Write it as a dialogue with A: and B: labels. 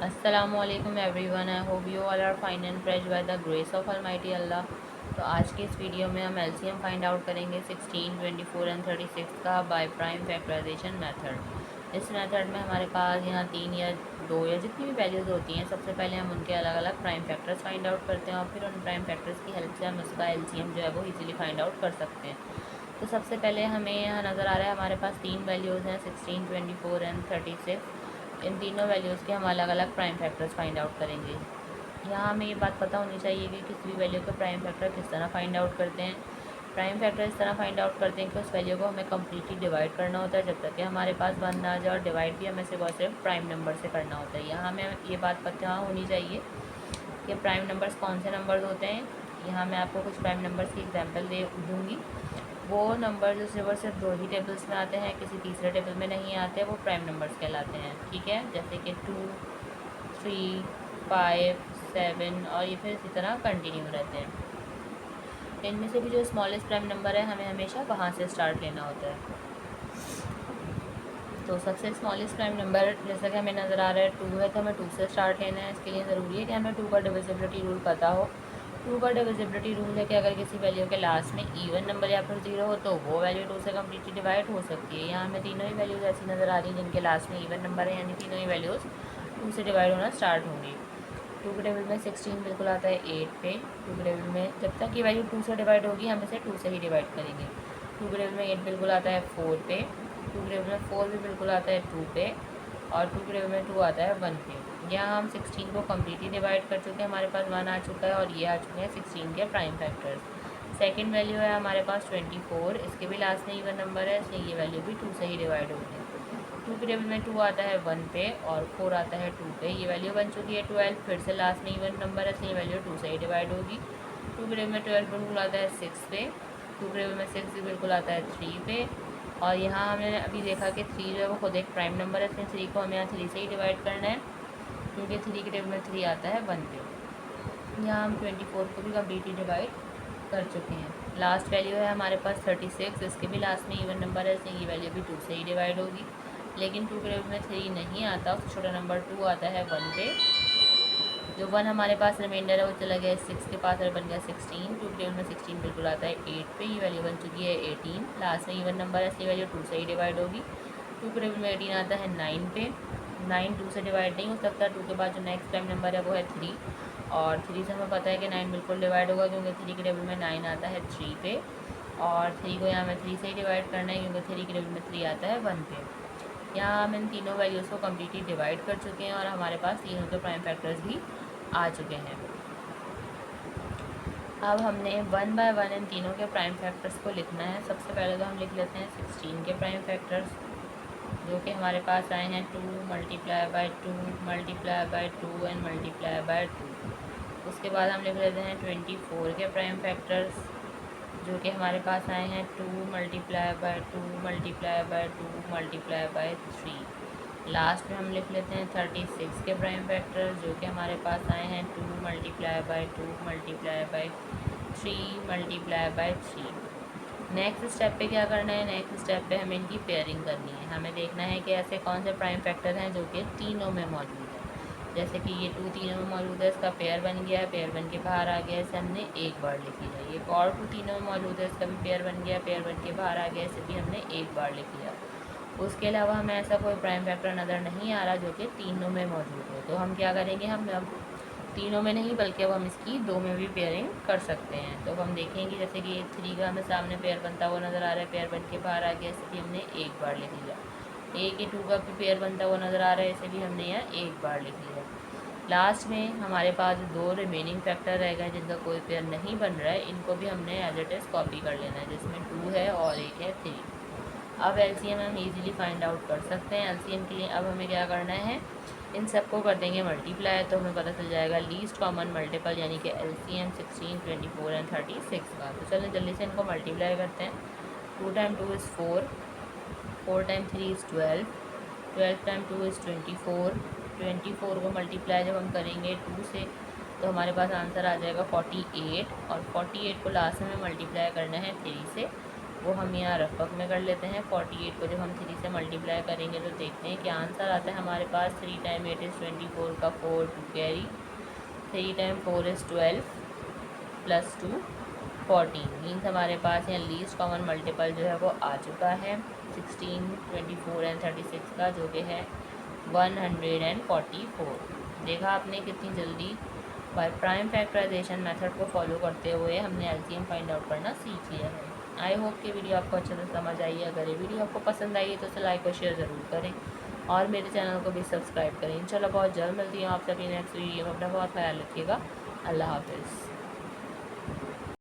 A: Assalamualaikum everyone. I hope you all are fine and fresh by the grace of Almighty Allah. तो आज के इस video में हम एलसीएम फाइंड आउट करेंगे 16, 24 एंड 36 का बाय प्राइम फैक्टराइजेशन मेथड। इस मेथड में हमारे पास यहाँ 3 या 2 या जितनी भी वैल्यूज़ होती हैं, सबसे पहले हम उनके अलग अलग प्राइम फैक्टर्स फाइंड आउट करते हैं और फिर उन प्राइम फैक्टर्स की हेल्प से हम उसका एलसीएम जो है वो इजीली फाइंड आउट कर सकते हैं। तो सबसे पहले हमें यहाँ नज़र आ रहा है हमारे पास 3 वैल्यूज़ हैं 16, 24 एंड 36। इन तीनों वैल्यूज़ के हम अलग अलग प्राइम फैक्टर्स फाइंड आउट करेंगे। यहाँ हमें ये बात पता होनी चाहिए कि किसी भी वैल्यू का प्राइम फैक्टर किस तरह फाइंड आउट करते हैं। प्राइम फैक्टर इस तरह फाइंड आउट करते हैं कि उस वैल्यू को हमें कम्प्लीटली डिवाइड करना होता है, जब तक कि हमारे पास 1 ना आ जाए, और डिवाइड भी हमें सिर्फ प्राइम नंबर से करना होता है। यहाँ हमें ये बात पता होनी चाहिए कि प्राइम नंबर्स कौन से नंबर्स होते हैं। यहाँ मैं आपको कुछ प्राइम नंबर्स की एग्जांपल दे दूँगी। वो नंबर जो सिर्फ 2 ही टेबल्स में आते हैं, किसी तीसरे टेबल में नहीं आते, वो प्राइम नंबर्स कहलाते हैं। ठीक है, जैसे कि 2, 3, 5, 7 और ये फिर इसी तरह कंटिन्यू रहते हैं। इनमें से भी जो स्मॉलेस्ट प्राइम नंबर है, हमें हमेशा वहाँ से स्टार्ट लेना होता है। तो सबसे स्मॉलेस्ट प्राइम नंबर जैसा कि हमें नज़र आ रहा है 2 है, तो हमें 2 से स्टार्ट लेना है। इसके लिए ज़रूरी है कि हमें 2 का डिविजिबिलिटी रूल पता हो। 2 का डिविजिबिलिटी रूल है कि अगर किसी वैल्यू के लास्ट में इवन नंबर या फिर 0 हो तो वो वैल्यू 2 से कम्प्लीटली डिवाइड हो सकती है। यहाँ हमें तीनों ही वैल्यूज़ ऐसी नज़र आ रही हैं जिनके लास्ट में इवन नंबर है, यानी तीनों ही वैल्यूज़ 2 से डिवाइड होना स्टार्ट होंगी। 2 के टेबल में 16 बिल्कुल आता है 8 पे। 2 के टेबल में जब तक ये वैल्यू 2 से डिवाइड होगी हम इसे 2 से ही डिवाइड करेंगे। 2 के टेबल में 8 बिल्कुल आता है 4 पे। 2 के टेबल में 4 भी बिल्कुल आता है 2 पे, और 2 के टेबल में 2 आता है 1 पे। यहाँ हम 16 को कम्प्लीटली डिवाइड कर चुके हैं, हमारे पास 1 आ चुका है, और ये आ चुके हैं 16 के प्राइम फैक्टर्स। सेकंड वैल्यू है हमारे पास 24, इसके भी लास्ट में इवन नंबर है, इसलिए ये वैल्यू भी 2 से ही डिवाइड होगी। 2 के टेबल में 2 आता है 1 पे और 4 आता है 2 पे, ये वैल्यू बन चुकी है 12। फिर से लास्ट में इवन नंबर है, इसलिए वैल्यू 2 से ही डिवाइड होगी। 2 के टेबल में 12 बिल्कुल आता है 6 पे। 2 के टेबल में 6 भी बिल्कुल आता है 3 पे, और यहाँ हमने अभी देखा कि 3 जो है वो खुद एक प्राइम नंबर है, इसलिए 3 को हमें यहाँ 3 से ही डिवाइड करना है, क्योंकि 3 के टेबल में 3 आता है 1 पे। यहाँ हम 24 को भी कम्प्लीटली डिवाइड कर चुके हैं। लास्ट वैल्यू है हमारे पास 36, इसके भी लास्ट में इवन नंबर है, इसलिए ये वैल्यू भी 2 से ही डिवाइड होगी। लेकिन 2 के टेबल में 3 नहीं आता, उससे छोटा नंबर 2 आता है 1 पे। जो 1 हमारे पास रिमाइंडर है वो चला गया 6 के पास और बन गया 16। 2 के टेबल में 16 बिल्कुल आता है 8 पे, ये वैल्यू बन चुकी है 18। लास्ट में इवन नंबर है, इसलिए वैल्यू 2 से ही डिवाइड होगी। 2 के टेबल में 18 आता है 9 पे। 9 2 से डिवाइड नहीं हो सकता। 2 के बाद जो नेक्स्ट प्राइम नंबर है वो है 3, और 3 से हमें पता है कि 9 बिल्कुल डिवाइड होगा, क्योंकि 3 के टेबल में 9 आता है 3 पे, और 3 को यहाँ हमें 3 से ही डिवाइड करना है, क्योंकि 3 के टेबल में 3 आता है 1 पे। यहाँ हम इन तीनों वैल्यूज़ को कम्प्लीटली डिवाइड कर चुके हैं, और हमारे पास तीनों के प्राइम फैक्टर्स भी आ चुके हैं। अब हमने 1 बाय 1 इन तीनों के प्राइम फैक्टर्स को लिखना है। सबसे पहले तो हम लिख लेते हैं 16 के प्राइम फैक्टर्स, जो कि हमारे पास आए हैं 2 multiply by 2 multiply by 2 and multiply by 2। उसके बाद हम लिख लेते हैं 24 के प्राइम फैक्टर्स, जो कि हमारे पास आए हैं 2 multiply by 2 multiply by 2 multiply by 3। Last में हम लिख लेते हैं 36 के प्राइम फैक्टर्स, जो कि हमारे पास आए हैं 2 multiply by 2 multiply by 3 multiply by 3। Next step पे क्या करना है, नेक्स्ट स्टेप पे हमें इनकी पेयरिंग करनी है। हमें देखना है कि ऐसे कौन से प्राइम फैक्टर हैं जो कि तीनों में मौजूद है। जैसे कि ये 2 तीनों में मौजूद है, इसका पेयर बन गया है, पेयर बन के बाहर आ गया, इसे हमने एक बार लिख लिया। ये और 2 तीनों में मौजूद है, इसका भी पेयर बन गया, पेयर बन के बाहर आ गया, इसे भी हमने एक बार लिख लिया। उसके अलावा हमें ऐसा कोई प्राइम फैक्टर नज़र नहीं आ रहा जो कि तीनों में मौजूद हो, तो हम क्या करेंगे, हम अब तीनों में नहीं बल्कि अब हम इसकी 2 में भी पेयरिंग कर सकते हैं। तो हम देखेंगे जैसे कि 3 का हमें सामने पेयर बनता हुआ नज़र आ रहा है, पेयर बन के बाहर आ गया, इसे भी हमने एक बार लिख लिया। ए के 2 का भी पेयर बनता हुआ नज़र आ रहा है, इसे भी हमने यहाँ एक बार लिख लिया। लास्ट में हमारे पास 2 रिमेनिंग फैक्टर रह गए जिनका कोई पेयर नहीं बन रहा है, इनको भी हमने एज इट इज़ कॉपी कर लेना है, जिसमें 2 है और एक है 3। अब एलसीएम हम इजीली फाइंड आउट कर सकते हैं। एलसीएम के लिए अब हमें क्या करना है, इन सबको कर देंगे मल्टीप्लाई, तो हमें पता चल जाएगा लीस्ट कॉमन मल्टीपल, यानी कि एलसीएम 16, 24 एंड 36 का। तो चलिए जल्दी से इनको मल्टीप्लाई करते हैं। 2 time 2 is 4, 4 time 3 is 12, 12 time 2 is 24। 24 को मल्टीप्लाई जब हम करेंगे 2 से, तो हमारे पास आंसर आ जाएगा 48, और 48 को लास्ट में मल्टीप्लाई करना है 3 से, वो हम यहाँ रफक में कर लेते हैं। 48 को जब हम 3 से मल्टीप्लाई करेंगे तो देखते हैं क्या आंसर आता है हमारे पास। 3 टाइम 8 इज़ 24 का 4 two carry, 3 time 4 is 12 plus 2 14 means हमारे पास यहाँ लीस्ट कॉमन मल्टीपल जो है वो आ चुका है 16, 24 एंड 36 का, जो कि है 144। देखा आपने कितनी जल्दी बाय प्राइम फैक्टराइजेशन मेथड को फॉलो करते हुए हमने एलसीएम फाइंड आउट करना सीख लिया है। आई होप कि वीडियो आपको अच्छे से समझ आई है। अगर ये वीडियो आपको पसंद आई है तो इसे लाइक और शेयर ज़रूर करें और मेरे चैनल को भी सब्सक्राइब करें। इंशाल्लाह बहुत जल्द मिलती हूँ आप सभी नेक्स्ट वीडियो में। अपना बहुत ख्याल रखिएगा। अल्लाह हाफिज़।